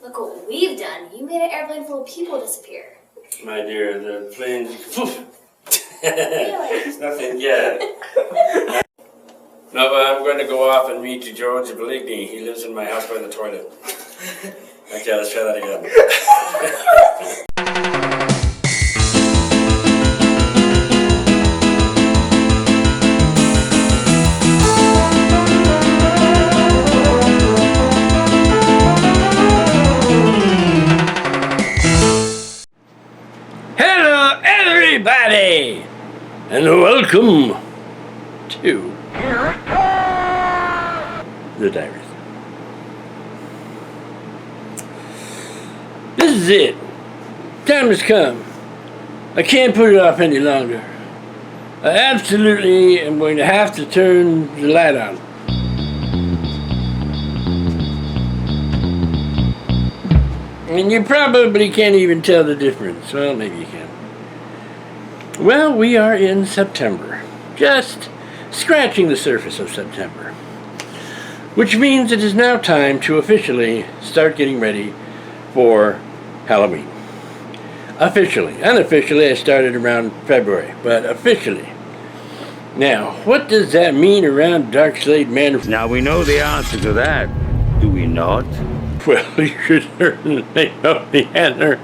Look what we've done. You made an airplane full of people disappear. My dear, the plane... Really? It's nothing yet. No, but I'm going to go off and meet George Beligny. He lives in my house by the toilet. Okay, let's try that again. Hello, everybody, and welcome to the Diaries. This is it. Time has come. I can't put it off any longer. I absolutely am going to have to turn the light on. And you probably can't even tell the difference. Well, maybe you can. Well, we are in September. Just scratching the surface of September. Which means it is now time to officially start getting ready for Halloween. Officially. Unofficially, I started around February, but officially. Now, what does that mean around Darkslade Manor? Now we know the answer to that, do we not? Well, you should certainly know the answer.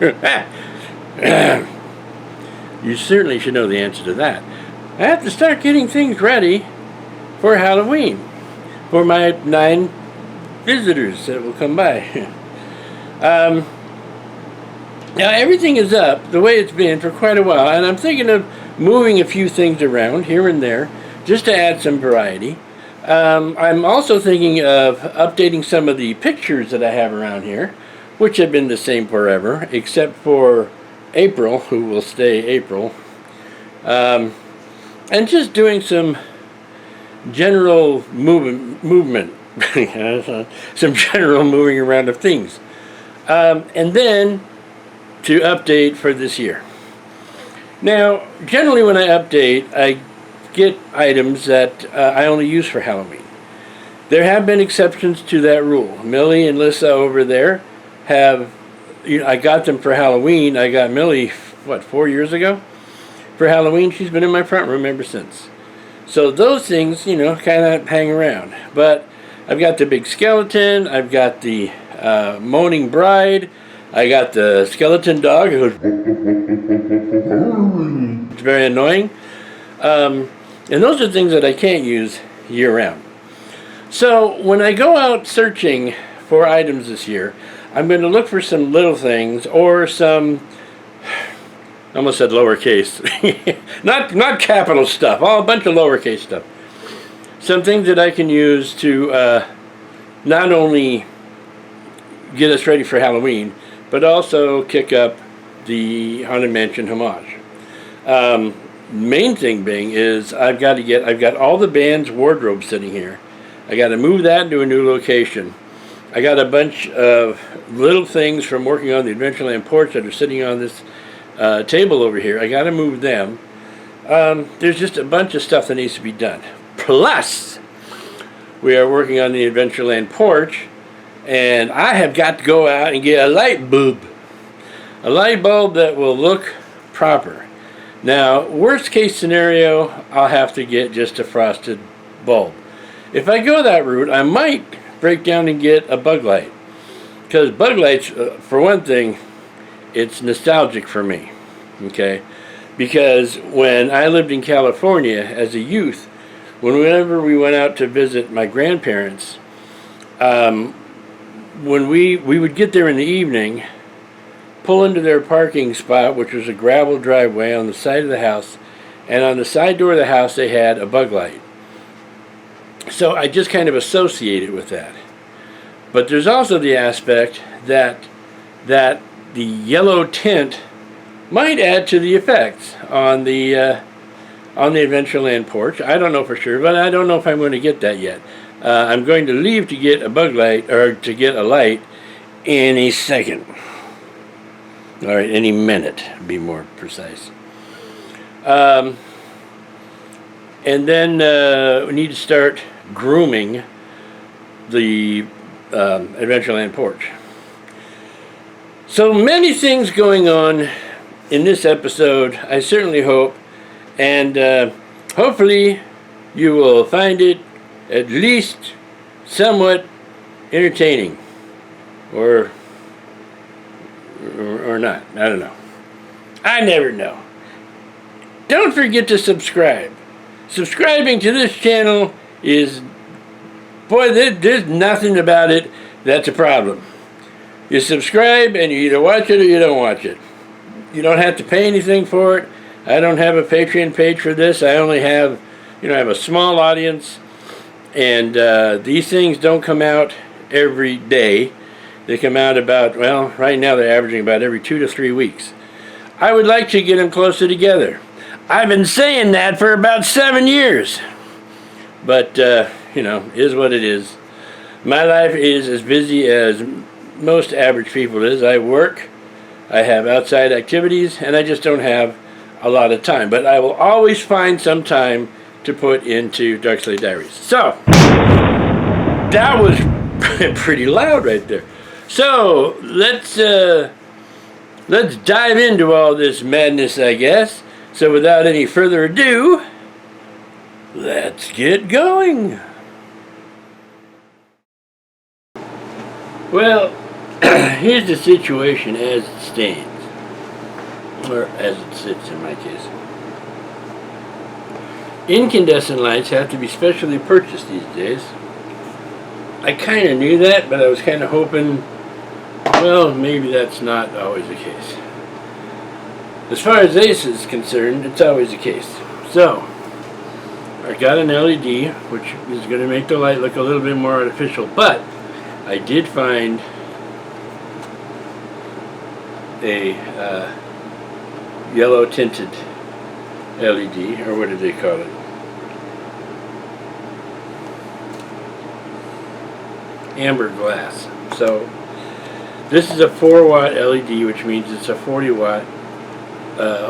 You certainly should know the answer to that. I have to start getting things ready for Halloween. For my 9 visitors that will come by. Now everything is up the way it's been for quite a while, and I'm thinking of moving a few things around here and there just to add some variety. I'm also thinking of updating some of the pictures that I have around here, which have been the same forever, except for April, who will stay April. And just doing some general movement. Some general moving around of things. And then to update for this year. Now, generally when I update, I get items that I only use for Halloween. There have been exceptions to that rule. Millie and Lissa over there have, I got them for Halloween. I got Millie, 4 years ago? For Halloween, she's been in my front room ever since. So those things, kind of hang around. But I've got the big skeleton, I've got the moaning bride, I got the skeleton dog who's it's very annoying. And those are things that I can't use year-round. So when I go out searching for items this year, I'm going to look for some little things or some, I almost said lowercase, not capital stuff, a bunch of lowercase stuff. Some things that I can use to not only get us ready for Halloween, but also kick up the Haunted Mansion homage. Main thing being is I've got all the band's wardrobe sitting here. I got to move that to a new location. I got a bunch of little things from working on the Adventureland porch that are sitting on this table over here. I got to move them. There's just a bunch of stuff that needs to be done. Plus, we are working on the Adventureland porch, and I have got to go out and get a light bulb. A light bulb that will look proper. Now, worst case scenario, I'll have to get just a frosted bulb. If I go that route, I might break down and get a bug light. Because bug lights, for one thing, it's nostalgic for me. Okay? Because when I lived in California as a youth, whenever we went out to visit my grandparents, when we would get there in the evening, pull into their parking spot, which was a gravel driveway on the side of the house, and on the side door of the house they had a bug light. So I just kind of associated with that. But there's also the aspect that the yellow tint might add to the effects on the Adventureland porch. I don't know for sure, but I don't know if I'm going to get that yet. I'm going to leave to get a bug light, or to get a light, any second. All right, any minute, to be more precise. And then we need to start grooming the Adventureland porch. So many things going on in this episode, I certainly hope, and hopefully you will find it at least somewhat entertaining, or not. I don't know. I never know. Don't forget to subscribe. Subscribing to this channel is, boy, there's nothing about it that's a problem. You subscribe and you either watch it or you don't watch it. You don't have to pay anything for it. I don't have a Patreon page for this. I only have, I have a small audience, and these things don't come out every day. They come out about, well, right now they're averaging about every 2 to 3 weeks. I would like to get them closer together. I've been saying that for about 7 years. But, is what it is. My life is as busy as most average people is. I work, I have outside activities, and I just don't have a lot of time. But I will always find some time to put into Darkslade Diaries. So, that was pretty loud right there. So, let's dive into all this madness, I guess. So without any further ado, let's get going. Well, here's the situation as it stands, or as it sits in my case. Incandescent lights have to be specially purchased these days. I kind of knew that, but I was kind of hoping, well, maybe that's not always the case. As far as Ace is concerned, it's always the case. So, I got an LED, which is going to make the light look a little bit more artificial, but I did find a yellow tinted LED, or what did they call it? Amber glass. So, this is a 4-watt LED, which means it's a 40-watt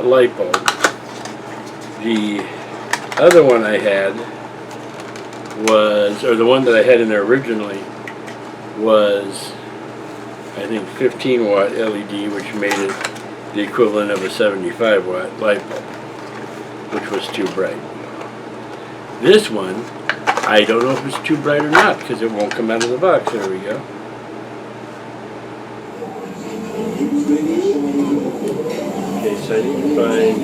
light bulb. The other one I had was, or the one that I had in there originally was, I think, 15-watt LED, which made it the equivalent of a 75-watt light bulb, which was too bright. This one, I don't know if it's too bright or not, because it won't come out of the box. There we go. Okay, so I need to find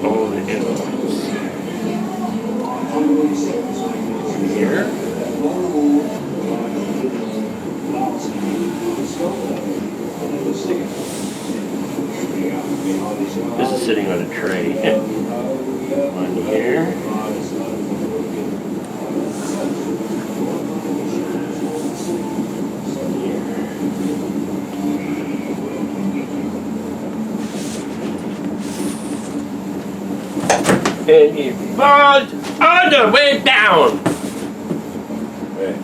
all the inputs. Here. This is sitting on a tray. One here. And it falls all the way down. Right.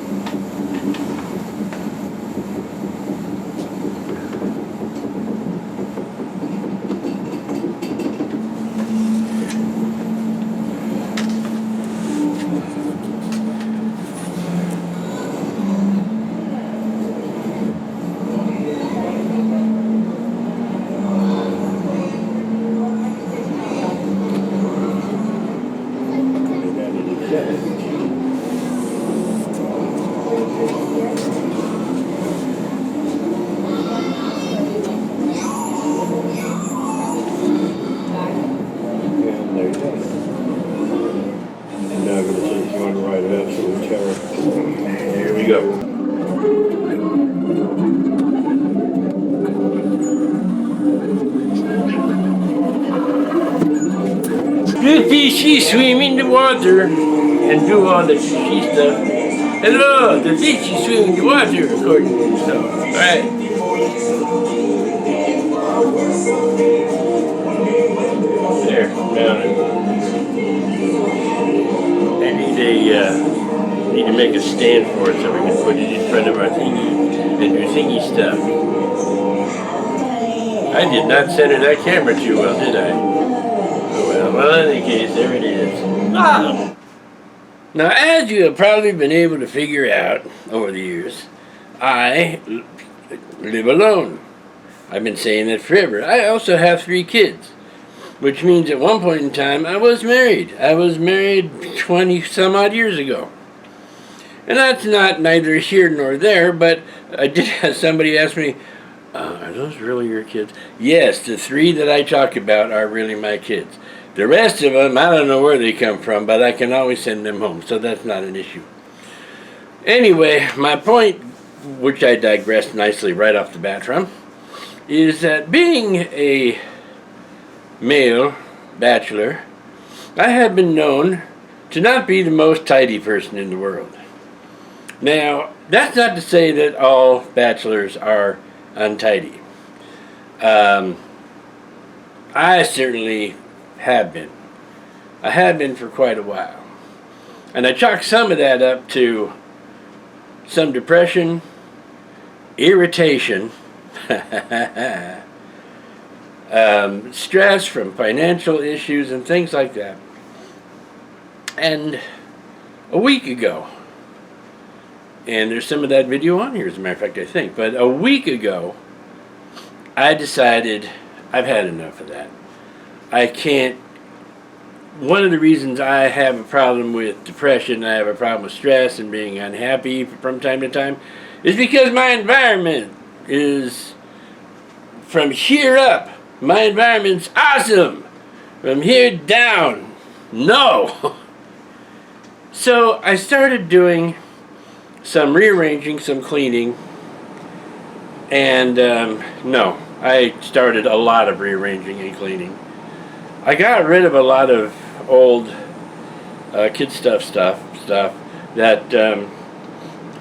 Here we go. The fishy swim in the water and do all the fishy stuff. Hello, the fishy swim in the water, according to stuff. Alright. There, down it. I need to make a stand for it so we can put it in front of our thingy and do thingy stuff. I did not center that camera too well, did I? Oh well, in any case, there it is. Ah! Now, as you have probably been able to figure out over the years, I live alone. I've been saying that forever. I also have 3 kids, which means at one point in time I was married. I was married 20 some odd years ago. And that's not neither here nor there, but I did have somebody ask me, are those really your kids? Yes, the 3 that I talk about are really my kids. The rest of them, I don't know where they come from, but I can always send them home, so that's not an issue. Anyway, my point, which I digressed nicely right off the bat from, is that being a male bachelor, I have been known to not be the most tidy person in the world. Now, that's not to say that all bachelors are untidy. I certainly have been. I have been for quite a while. And I chalk some of that up to some depression, irritation, stress from financial issues and things like that. And a week ago, and there's some of that video on here as a matter of fact, I think, but a week ago, I decided I've had enough of that. I can't. One of the reasons I have a problem with depression, I have a problem with stress and being unhappy from time to time, is because my environment is, from here up, my environment's awesome. From here down, no. So I started doing some rearranging, some cleaning, and no, I started a lot of rearranging and cleaning. I got rid of a lot of old kid stuff that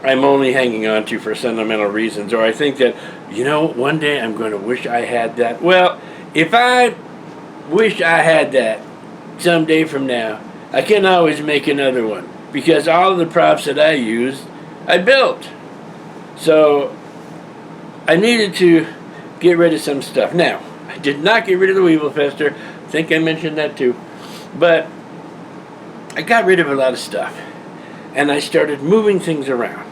I'm only hanging on to for sentimental reasons, or I think that, one day I'm going to wish I had that. Well, if I wish I had that someday from now, I can always make another one, because all of the props that I used, I built. So I needed to get rid of some stuff. Now, I did not get rid of the Weevil Fester. I think I mentioned that too. But I got rid of a lot of stuff. And I started moving things around.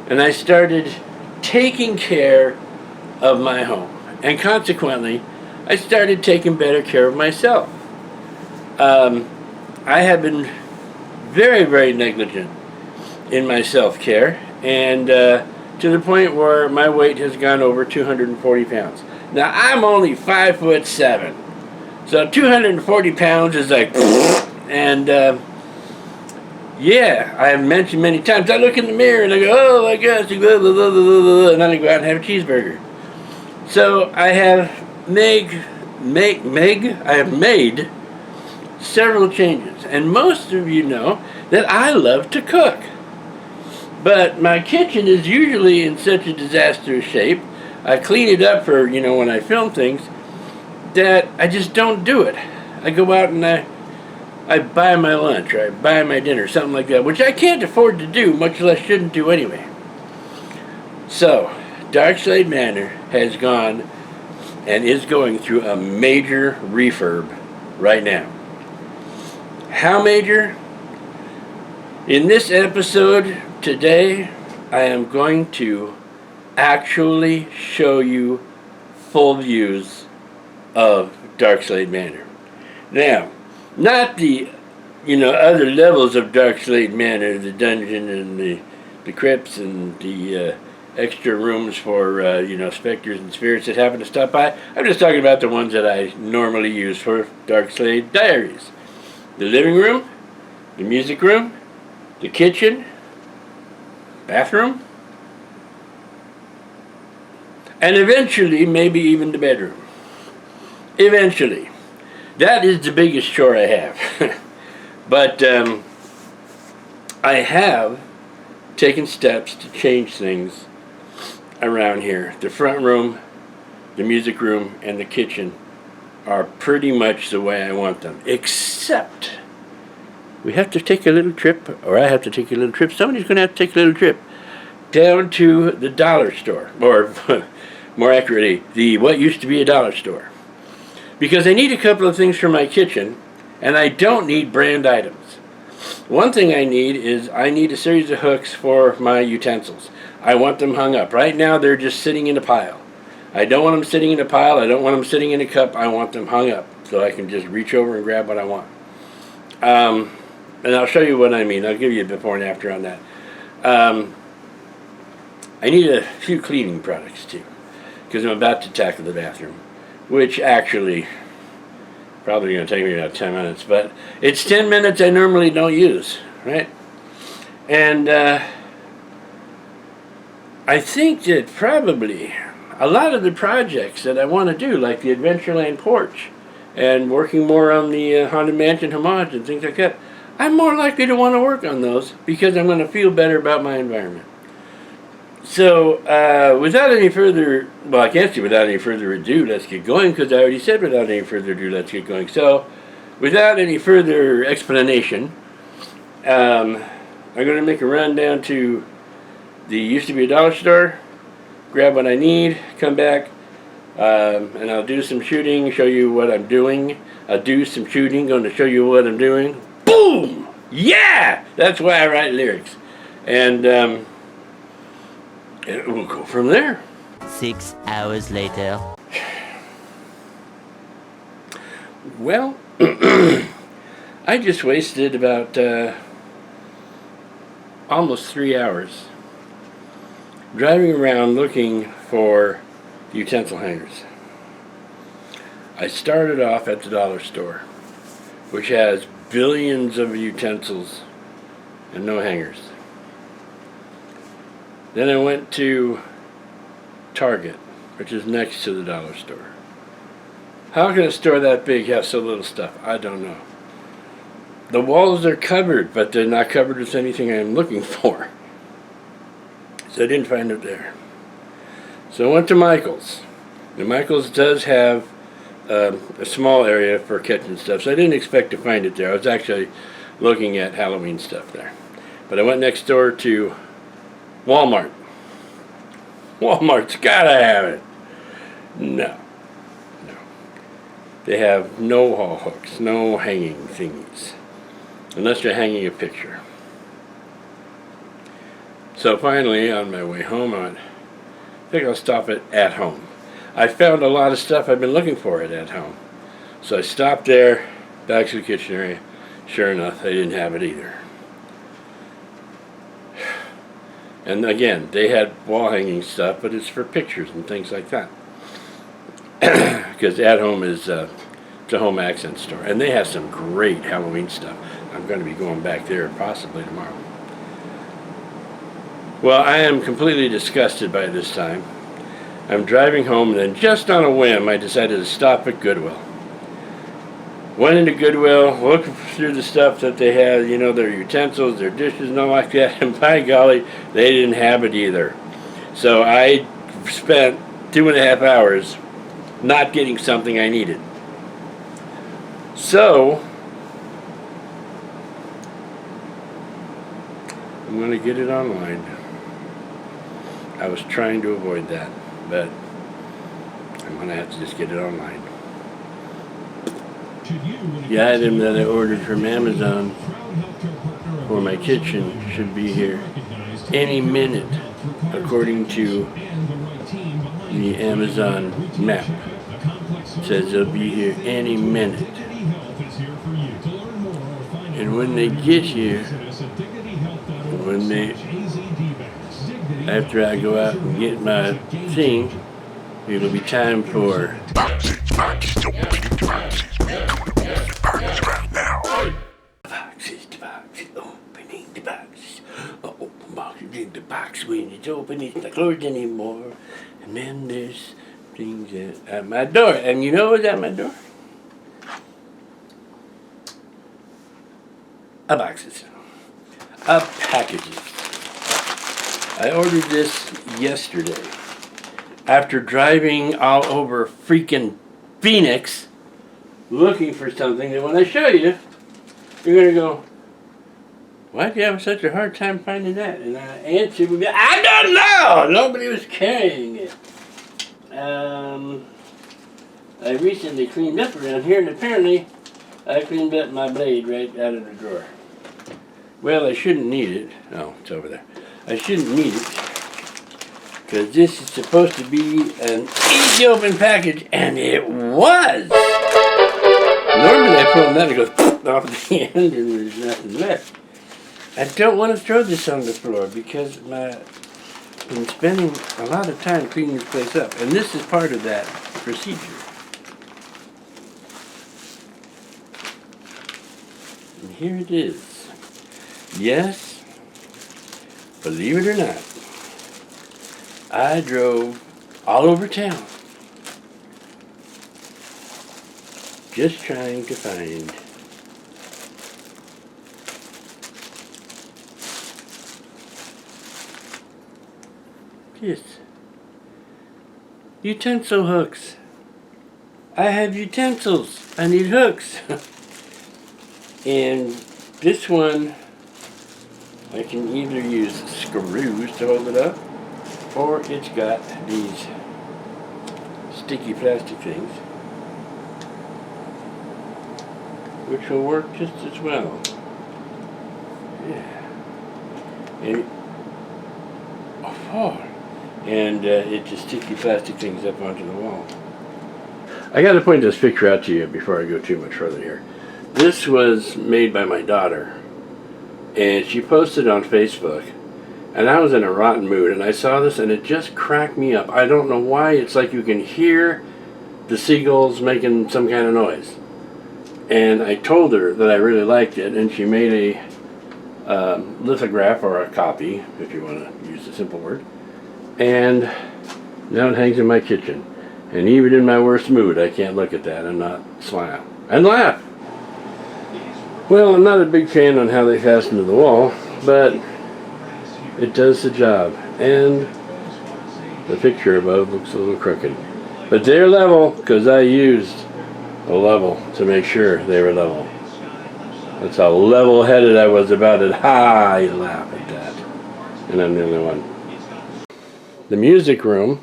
And I started taking care of my home. And consequently, I started taking better care of myself. I have been very, very negligent in my self-care, and to the point where my weight has gone over 240 pounds. Now, I'm only 5'7", so 240 pounds is like, and yeah, I have mentioned many times, I look in the mirror and I go, oh my gosh, blah, blah, blah, blah, blah, and then I go out and have a cheeseburger. So I have I have made several changes, and most of you know that I love to cook. But my kitchen is usually in such a disastrous shape, I clean it up for, when I film things, that I just don't do it. I go out and I buy my lunch, or I buy my dinner, something like that, which I can't afford to do, much less shouldn't do anyway. So, Darkslade Manor has gone and is going through a major refurb right now. How major? In this episode today, I am going to actually show you full views of Darkslade Manor. Now, not the other levels of Darkslade Manor, the dungeon and the crypts and the extra rooms for specters and spirits that happen to stop by. I'm just talking about the ones that I normally use for Darkslade Diaries. The living room, the music room, the kitchen, bathroom, and eventually maybe even the bedroom. Eventually. That is the biggest chore I have. But I have taken steps to change things around here. The front room, the music room, and the kitchen are pretty much the way I want them. Except we have to take a little trip, or I have to take a little trip. Somebody's going to have to take a little trip down to the dollar store, or more accurately, the what used to be a dollar store. Because I need a couple of things for my kitchen, and I don't need brand items. One thing I need a series of hooks for my utensils. I want them hung up. Right now they're just sitting in a pile. I don't want them sitting in a pile. I don't want them sitting in a cup. I want them hung up so I can just reach over and grab what I want. And I'll show you what I mean. I'll give you a before and after on that. I need a few cleaning products too, because I'm about to tackle the bathroom, which actually probably going to take me about 10 minutes, but it's 10 minutes I normally don't use, right? And I think that probably a lot of the projects that I want to do, like the Adventureland porch and working more on the Haunted Mansion homage and things like that, I'm more likely to want to work on those because I'm going to feel better about my environment. So, without any further, well, I can't say without any further ado, let's get going, because I already said without any further ado, let's get going. So, without any further explanation, I'm going to make a run down to the used to be a dollar store, grab what I need, come back, and I'll do some shooting, show you what I'm doing. I'll do some shooting, going to show you what I'm doing. Boom! Yeah! That's why I write lyrics. And we'll go from there. 6 hours later. Well, I just wasted about almost 3 hours driving around looking for utensil hangers. I started off at the dollar store, which has billions of utensils and no hangers. Then I went to Target, which is next to the dollar store. How can a store that big have so little stuff? I don't know. The walls are covered, but they're not covered with anything I'm looking for. So I didn't find it there. So I went to Michael's. And Michael's does have a small area for catching stuff, so I didn't expect to find it there. I was actually looking at Halloween stuff there. But I went next door to Walmart. Walmart's gotta have it. No. They have no wall hooks, no hanging thingies. Unless you're hanging a picture. So finally, on my way home, I think I'll stop at home. I found a lot of stuff I've been looking for at home. So I stopped there, back to the kitchen area. Sure enough, they didn't have it either. And again, they had wall hanging stuff, but it's for pictures and things like that. Because At Home is it's a home accent store. And they have some great Halloween stuff. I'm going to be going back there possibly tomorrow. Well, I am completely disgusted by this time. I'm driving home, and then just on a whim, I decided to stop at Goodwill. Went into Goodwill, looked through the stuff that they had, you know, their utensils, their dishes, and all like that, and by golly, they didn't have it either. So I spent 2.5 hours not getting something I needed. So, I'm going to get it online. I was trying to avoid that, but I'm going to have to just get it online. The item that I ordered from Amazon for my kitchen should be here any minute, according to the Amazon map. It says they'll be here any minute. And when they get here, after I go out and get my thing, it'll be time for boxes, right now. boxes, opening the boxes. Open boxes in the box when it's open, it's not closed anymore. And then there's things at my door. And you know what's at my door? Boxes. Packages. I ordered this yesterday after driving all over freaking Phoenix looking for something that when I show you, you're going to go, why do you have such a hard time finding that? And I answered would be, I don't know! Nobody was carrying it. I recently cleaned up around here, and apparently I cleaned up my blade right out of the drawer. Well, I shouldn't need it. Oh, it's over there. I shouldn't need it because this is supposed to be an easy open package, and it was. Normally I pull them out, it goes off the end, and there's nothing left. I don't want to throw this on the floor because I've been spending a lot of time cleaning this place up, and this is part of that procedure. And here it is. Yes, believe it or not, I drove all over town just trying to find this. Utensil hooks. I have utensils. I need hooks. And this one, I can either use screws to hold it up, or it's got these sticky plastic things, which will work just as well. Yeah. And it just sticky plastic things up onto the wall. I got to point this picture out to you before I go too much further here. This was made by my daughter, and she posted on Facebook, and I was in a rotten mood, and I saw this and it just cracked me up. I don't know why. It's like you can hear the seagulls making some kind of noise. And I told her that I really liked it, and she made a lithograph, or a copy, if you want to use a simple word, and now it hangs in my kitchen. And even in my worst mood, I can't look at that and not smile and laugh. Well, I'm not a big fan on how they fasten to the wall, but it does the job. And the picture above looks a little crooked. But they're level, because I used a level to make sure they were level. That's how level-headed I was about it. Ha! I laugh at that. And I'm the only one. The music room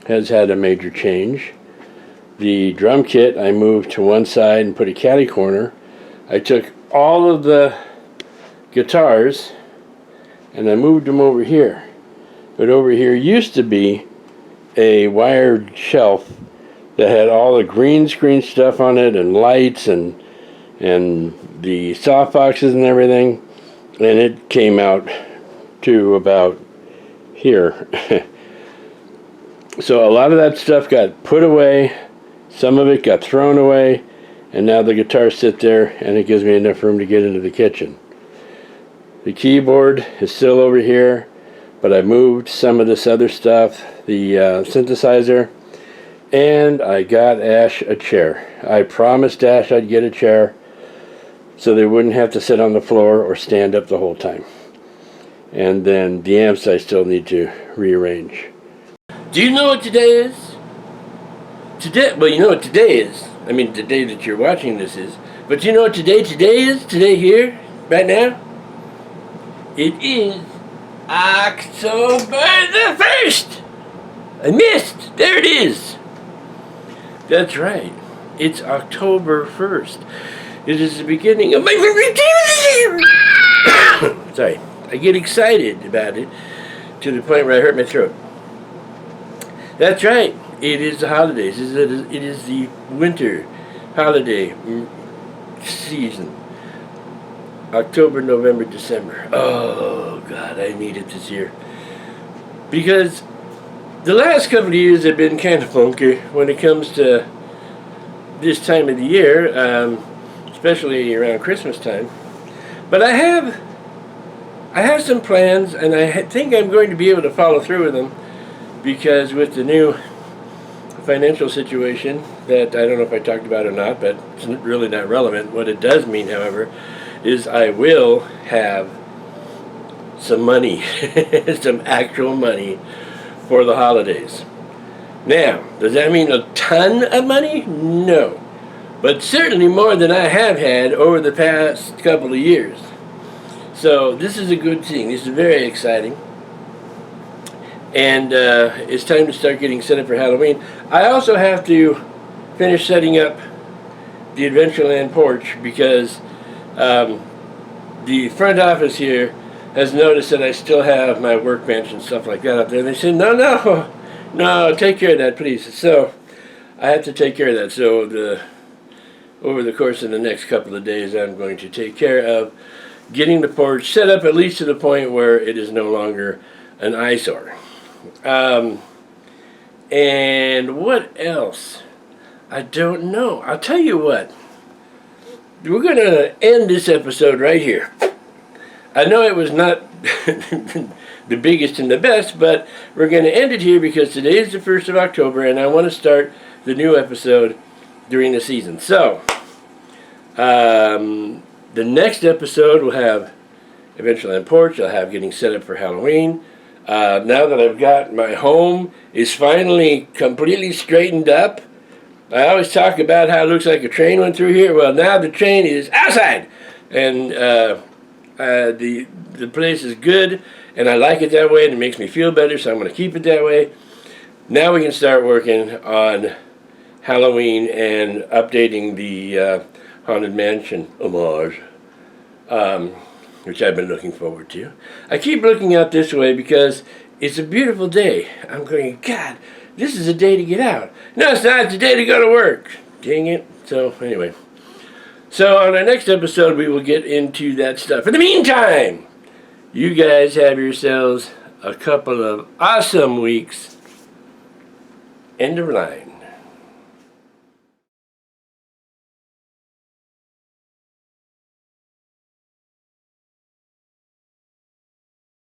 has had a major change. The drum kit I moved to one side and put a caddy corner. I took all of the guitars and I moved them over here. But over here used to be a wired shelf that had all the green screen stuff on it, and lights, and the soft boxes and everything. And it came out to about here. So a lot of that stuff got put away, some of it got thrown away, and now the guitars sit there, and it gives me enough room to get into the kitchen. The keyboard is still over here, but I moved some of this other stuff, the synthesizer, and I got Ash a chair. I promised Ash I'd get a chair so they wouldn't have to sit on the floor or stand up the whole time. And then the amps I still need to rearrange. Do you know what today is? Today, well, you know what today is. I mean, the day that you're watching this is. But you know what today is? Today here, right now? It is October the 1st! I missed! There it is! That's right. It's October 1st. It is the beginning of my favorite. Sorry. I get excited about it to the point where I hurt my throat. That's right. It is the holidays. It is the winter holiday season. October, November, December. Oh, God, I need it this year. Because the last couple of years have been kind of funky when it comes to this time of the year, especially around Christmas time. But I have some plans, and I think I'm going to be able to follow through with them, because with the new financial situation that I don't know if I talked about or not, but it's really not relevant. What it does mean, however, is I will have some money, some actual money for the holidays. Now, does that mean a ton of money? No. But certainly more than I have had over the past couple of years. So this is a good thing. This is very exciting. And it's time to start getting set up for Halloween. I also have to finish setting up the Adventureland porch, because the front office here has noticed that I still have my workbench and stuff like that up there. They said, no, take care of that, please. So I have to take care of that. So over the course of the next couple of days, I'm going to take care of getting the porch set up at least to the point where it is no longer an eyesore. And what else? I don't know. I'll tell you what. We're going to end this episode right here. I know it was not the biggest and the best, but we're going to end it here because today is the 1st of October and I want to start the new episode during the season. So, the next episode will have Adventureland Porch. I'll have getting set up for Halloween. Now that I've got my home is finally completely straightened up. I always talk about how it looks like a train went through here. Well, now the train is outside, and the place is good, and I like it that way, and it makes me feel better, so I'm going to keep it that way. Now we can start working on Halloween and updating the Haunted Mansion homage, which I've been looking forward to. I keep looking out this way because it's a beautiful day. I'm going, God, this is a day to get out. No, it's not. It's a day to go to work. Dang it. So, anyway. So, on our next episode, we will get into that stuff. In the meantime, you guys have yourselves a couple of awesome weeks. End of line.